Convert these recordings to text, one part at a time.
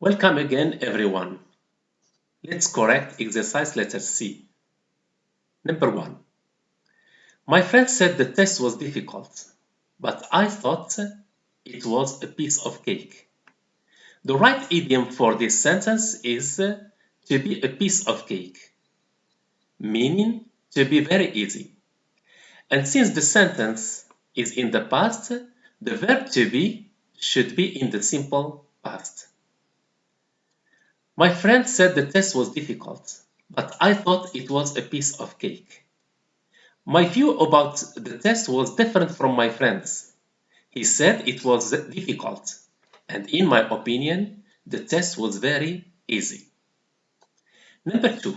Welcome again, everyone. Let's correct exercise letter C. Number 1. My friend said the test was difficult, but I thought it was a piece of cake. The right idiom for this sentence is to be a piece of cake, meaning to be very easy. And since the sentence is in the past, the verb to be should be in the simple past. My friend said the test was difficult, but I thought it was a piece of cake. My view about the test was different from my friend's. He said it was difficult, and in my opinion, the test was very easy. Number 2.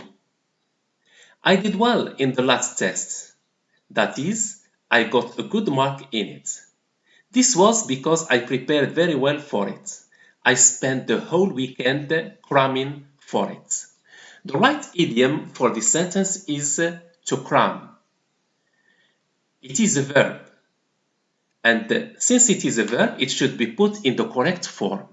I did well in the last test. That is, I got a good mark in it. This was because I prepared very well for it. I spent the whole weekend cramming for it. The right idiom for this sentence is to cram. It is a verb, and since it is a verb, it should be put in the correct form.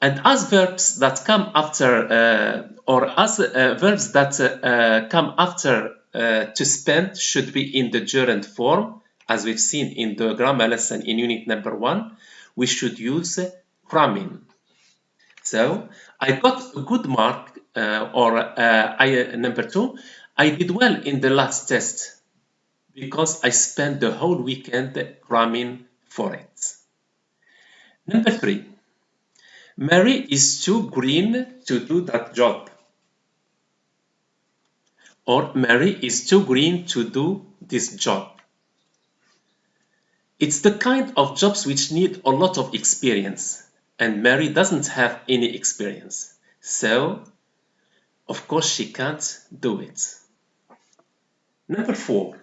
And as verbs that come after, verbs that come after to spend should be in the gerund form, as we've seen in the grammar lesson in unit number 1, we should use cramming. So I got a good mark, number 2, I did well in the last test because I spent the whole weekend cramming for it. Number 3. Mary is too green to do that job. Or Mary is too green to do this job. It's the kind of jobs which need a lot of experience, and Mary doesn't have any experience. So, of course, she can't do it. Number 4.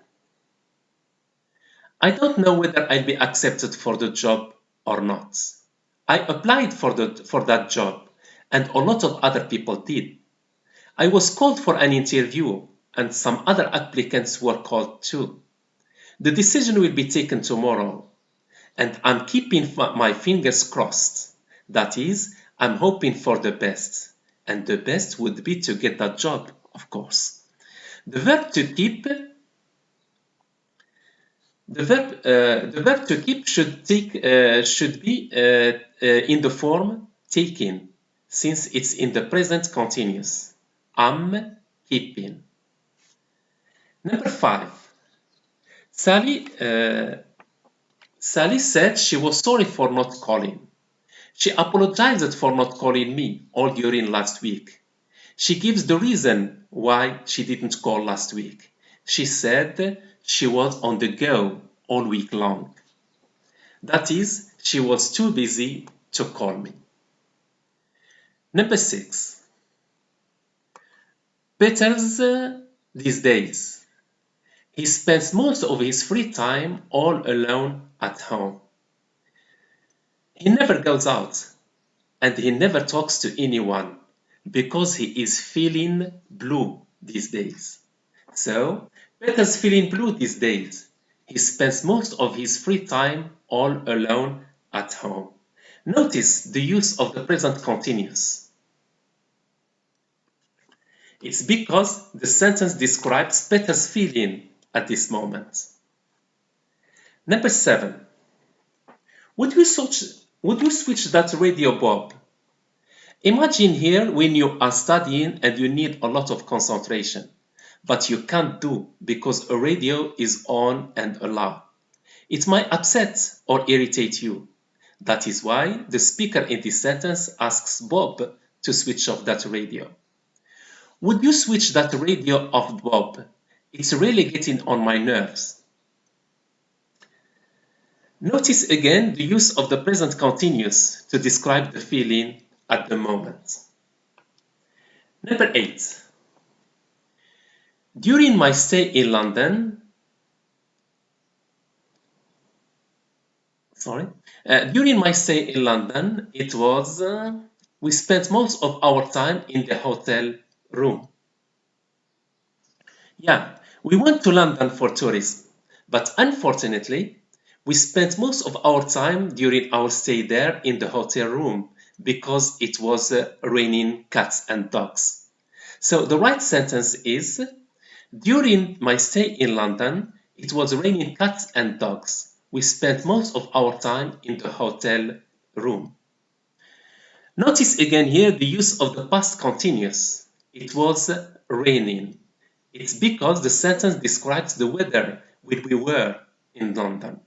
I don't know whether I'll be accepted for the job or not. I applied for that job, and a lot of other people did. I was called for an interview, and some other applicants were called too. The decision will be taken tomorrow, and I'm keeping my fingers crossed. That is, I'm hoping for the best, and the best would be to get that job, of course. The verb to keep should be in the form taken, since it's in the present continuous. I'm keeping. Number 5. Sally said she was sorry for not calling. She apologized for not calling me all during last week. She gives the reason why she didn't call last week. She said she was on the go all week long. That is, she was too busy to call me. Number 6. Peter's these days. He spends most of his free time all alone at home. He never goes out, and he never talks to anyone because he is feeling blue these days. So, Peter's feeling blue these days. He spends most of his free time all alone at home. Notice the use of the present continuous. It's because the sentence describes Peter's feeling at this moment. Number 7. Would you switch that radio, Bob? Imagine here when you are studying and you need a lot of concentration, but you can't do because a radio is on and loud. It might upset or irritate you. That is why the speaker in this sentence asks Bob to switch off that radio. Would you switch that radio off, Bob? It's really getting on my nerves. Notice again the use of the present continuous to describe the feeling at the moment. Number 8. During my stay in London, it was, we spent most of our time in the hotel room. Yeah, we went to London for tourism, but unfortunately, we spent most of our time during our stay there in the hotel room because it was raining cats and dogs. So the right sentence is, during my stay in London, it was raining cats and dogs. We spent most of our time in the hotel room. Notice again here the use of the past continuous. It was raining. It's because the sentence describes the weather when we were in London.